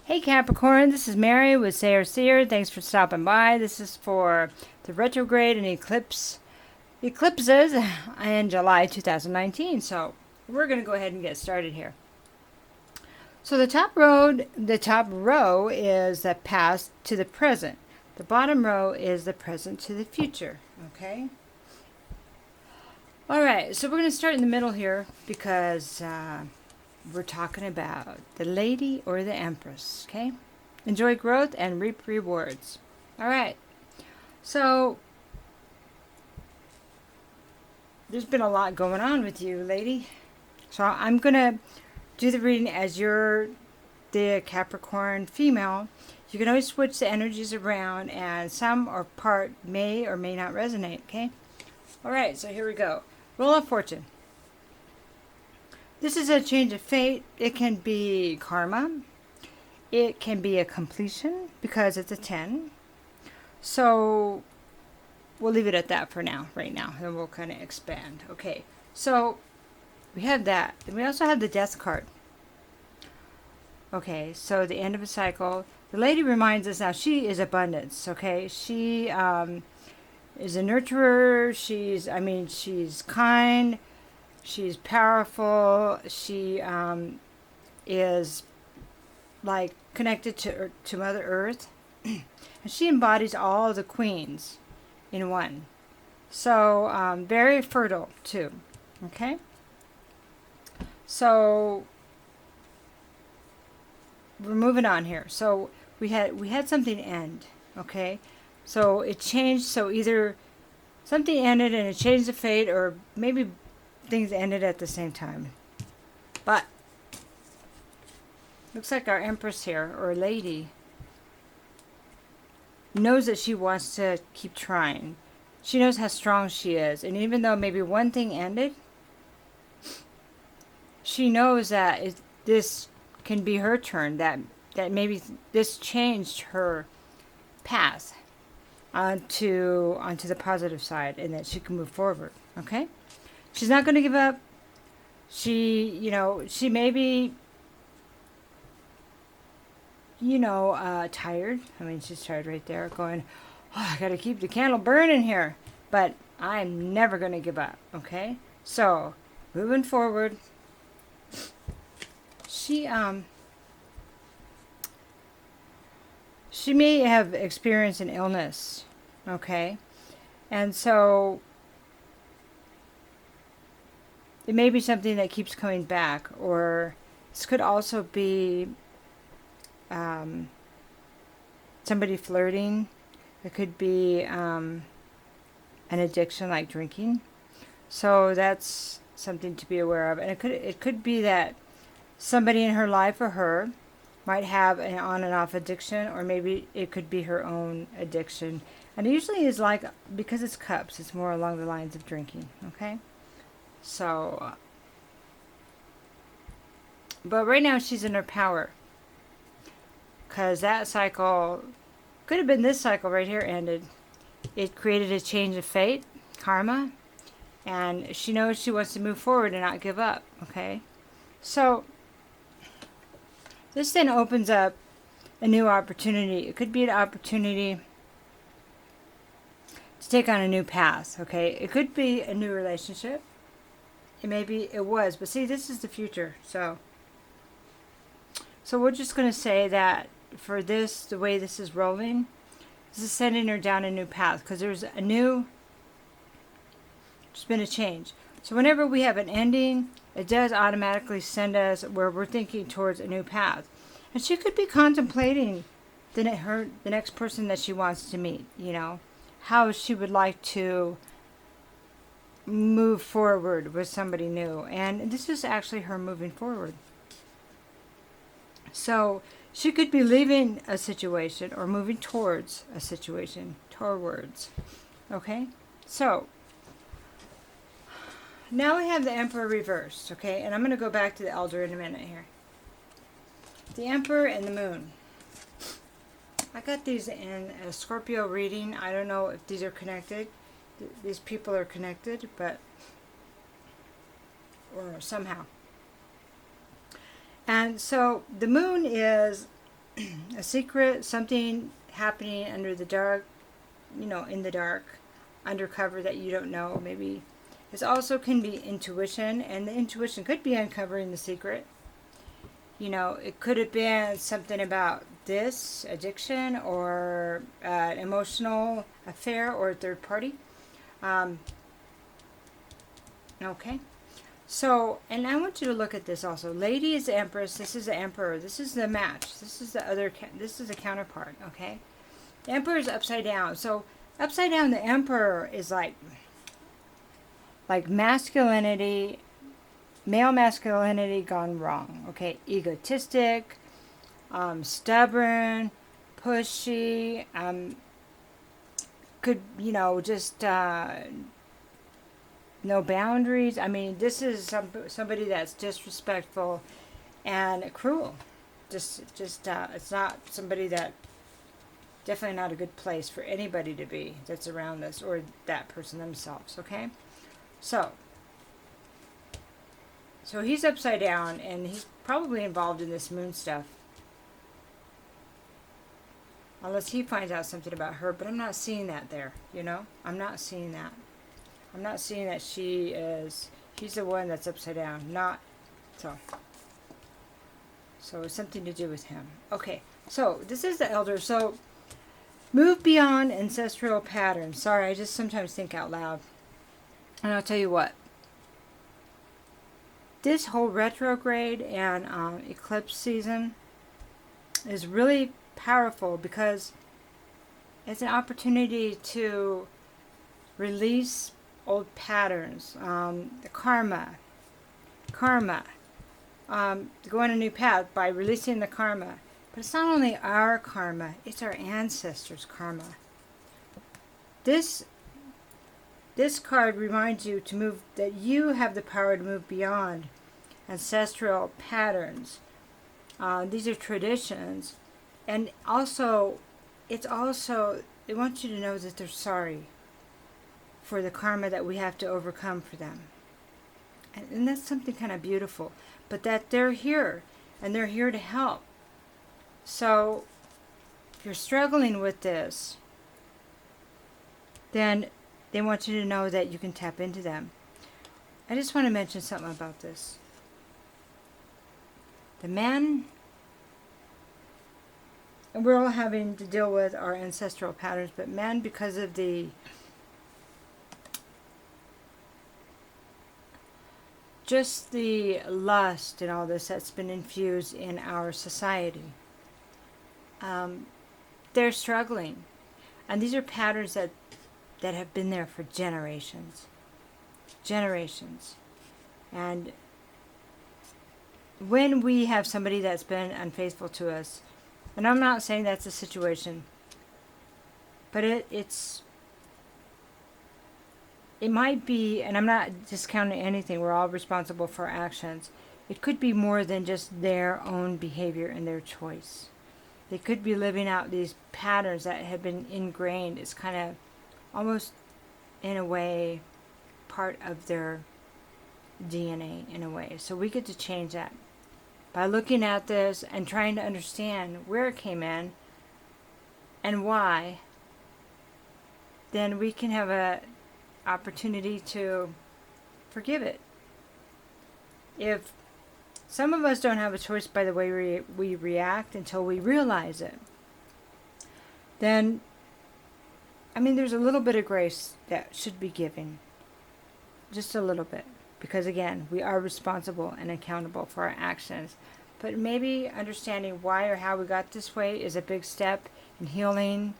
Hey Capricorn, this is Mary with Sayre Seer. Thanks for stopping by. This is for the retrograde and eclipses in July 2019. So we're going to go ahead and get started here. So the top row is the past to the present. The bottom row is the present to the future. Okay. All right. So we're going to start in the middle here because we're talking about the lady or the empress. Okay. Enjoy growth and reap rewards. All right. So there's been a lot going on with you, lady. So I'm going to do the reading as you're the Capricorn female. You can always switch the energies around, and some or part may or may not resonate. Okay. All right. So here we go. Roll of Fortune. This is a change of fate. It can be karma. It can be a completion because it's a 10. So we'll leave it at that for now, right now. And we'll kind of expand. Okay. So we have that. And we also have the Death card. Okay. So the end of a cycle. The lady reminds us now she is abundance. Okay. She is a nurturer. She's kind. She's powerful. She is like connected to Mother Earth, and she embodies all the queens in one. So very fertile too. Okay. So we're moving on here. So we had something end. Okay. So it changed. So either something ended and it changed the fate, or maybe things ended at the same time. But looks like our empress here, or lady, knows that she wants to keep trying. She knows how strong she is, and even though maybe one thing ended, she knows that this can be her turn, that maybe this changed her path onto the positive side, and that she can move forward. Okay. She's not going to give up. She may be, tired. I mean, she's tired right there, going, oh, I got to keep the candle burning here. But I'm never going to give up, okay? So, moving forward, she may have experienced an illness, okay? And so it may be something that keeps coming back, or this could also be somebody flirting. It could be an addiction like drinking. So that's something to be aware of. And it could be that somebody in her life or her might have an on and off addiction, or maybe it could be her own addiction. And it usually is like, because it's cups, it's more along the lines of drinking, okay? So, but right now she's in her power, because that cycle could have been this cycle right here ended. It created a change of fate, karma, and she knows she wants to move forward and not give up. Okay, so this then opens up a new opportunity. It could be an opportunity to take on a new path. Okay, it could be a new relationship. It was, but see, this is the future. So we're just going to say that for this, the way this is rolling, this is sending her down a new path, because there's been a change. So whenever we have an ending, it does automatically send us where we're thinking towards a new path. And she could be contemplating the next person that she wants to meet, how she would like to move forward with somebody new. And this is actually her moving forward. So she could be leaving a situation or moving towards a situation, towards. Okay? So now we have the Emperor reversed, okay? And I'm going to go back to the Elder in a minute here. The Emperor and the Moon. I got these in a Scorpio reading. I don't know if these are connected. These people are connected, or somehow. And so the moon is a secret, something happening under the dark, you know, in the dark, undercover that you don't know. Maybe this also can be intuition, and the intuition could be uncovering the secret. You know, it could have been something about this addiction or an emotional affair or a third party. Okay. So, and I want you to look at this also. Lady is the Empress. This is the Emperor. This is the match. This is the other. This is the counterpart. Okay. The Emperor is upside down. So, upside down, the Emperor is like masculinity, male masculinity gone wrong. Okay. Egotistic, stubborn, pushy. Could, you know, just no boundaries. I mean, this is somebody that's disrespectful and cruel. Just it's not somebody that, definitely not a good place for anybody to be that's around us, or that person themselves. Okay, so he's upside down, and he's probably involved in this moon stuff, unless he finds out something about her. But I'm not seeing that there. You know, I'm not seeing that. I'm not seeing that he's the one that's upside down, not, so it's something to do with him. Okay, so this is the Elder. So move beyond ancestral patterns. Sorry, I just sometimes think out loud. And I'll tell you what, this whole retrograde and eclipse season is really powerful, because it's an opportunity to release old patterns, the karma, go on a new path by releasing the karma. But it's not only our karma, it's our ancestors' karma. This card reminds you to move, that you have the power to move beyond ancestral patterns. These are traditions, and also, they want you to know that they're sorry for the karma that we have to overcome for them. And that's something kind of beautiful. But that they're here, and they're here to help. So, if you're struggling with this, then they want you to know that you can tap into them. I just want to mention something about this. The men, and we're all having to deal with our ancestral patterns, but men, because of the just the lust and all this that's been infused in our society, they're struggling. And these are patterns that have been there for generations. And when we have somebody that's been unfaithful to us, and I'm not saying that's the situation, but it might be, and I'm not discounting anything, we're all responsible for our actions. It could be more than just their own behavior and their choice. They could be living out these patterns that have been ingrained. It's kind of almost, in a way, part of their DNA, in a way. So we get to change that by looking at this and trying to understand where it came in and why. Then we can have a opportunity to forgive it. If some of us don't have a choice by the way we react until we realize it, then, I mean, there's a little bit of grace that should be given. Just a little bit. Because again, we are responsible and accountable for our actions. But maybe understanding why or how we got this way is a big step in healing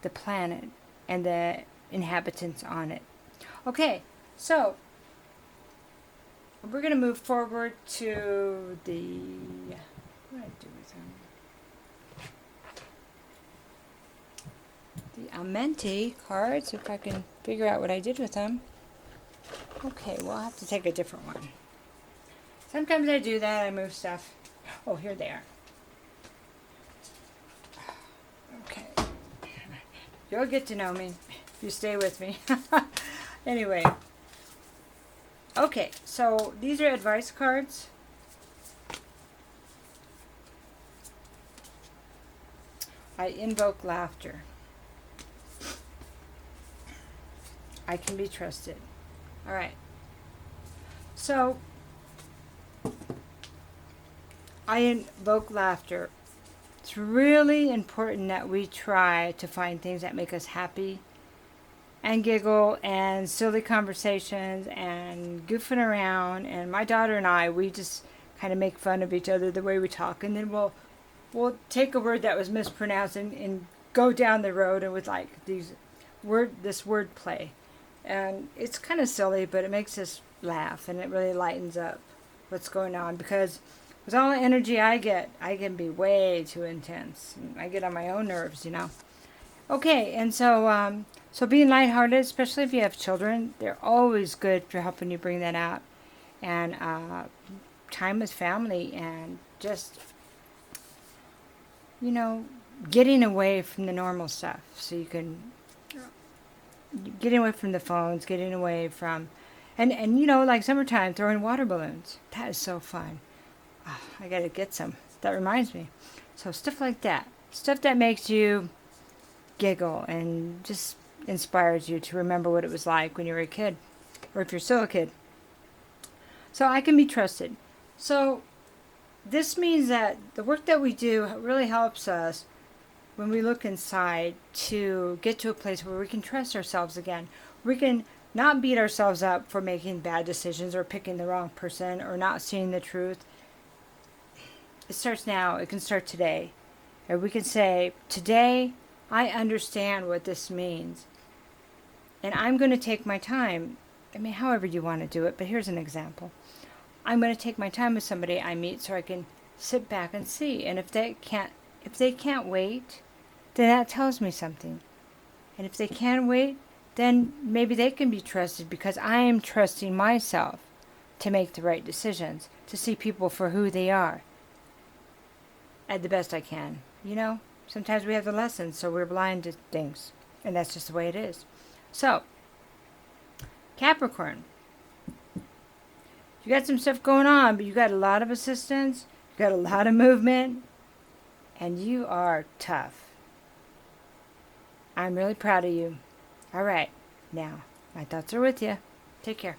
the planet and the inhabitants on it. Okay, so we're going to move forward to the, what did I do with them? The Amenti cards, if I can figure out what I did with them. Okay, well, I'll have to take a different one. Sometimes I do that, I move stuff. Oh, here they are. Okay. You'll get to know me if you stay with me. Anyway. Okay, so these are advice cards. I invoke laughter. I can be trusted. All right. So, I invoke laughter. It's really important that we try to find things that make us happy and giggle and silly conversations and goofing around. And my daughter and I, we just kind of make fun of each other the way we talk. And then we'll take a word that was mispronounced and go down the road and with like this word play. And it's kind of silly, but it makes us laugh and it really lightens up what's going on, because with all the energy I get, I can be way too intense. I get on my own nerves, Okay, and so being lighthearted, especially if you have children, they're always good for helping you bring that out. And time with family and just, getting away from the normal stuff. So you can, getting away from the phones, getting away from, and like summertime, throwing water balloons. That is so fun. Oh, I gotta get some. That reminds me. So stuff like that. Stuff that makes you giggle and just inspires you to remember what it was like when you were a kid, or if you're still a kid. So I can be trusted. So this means that the work that we do really helps us when we look inside to get to a place where we can trust ourselves again. We can not beat ourselves up for making bad decisions or picking the wrong person or not seeing the truth. It starts now. It can start today. And we can say, today I understand what this means. And I'm going to take my time. I mean, however you want to do it, but here's an example. I'm going to take my time with somebody I meet so I can sit back and see. And if they can't wait, then that tells me something. And if they can wait, then maybe they can be trusted, because I am trusting myself to make the right decisions, to see people for who they are at the best I can. Sometimes we have the lessons, so we're blind to things. And that's just the way it is. So, Capricorn, you got some stuff going on, but you got a lot of assistance, you got a lot of movement, and you are tough. I'm really proud of you. All right, now, my thoughts are with you. Take care.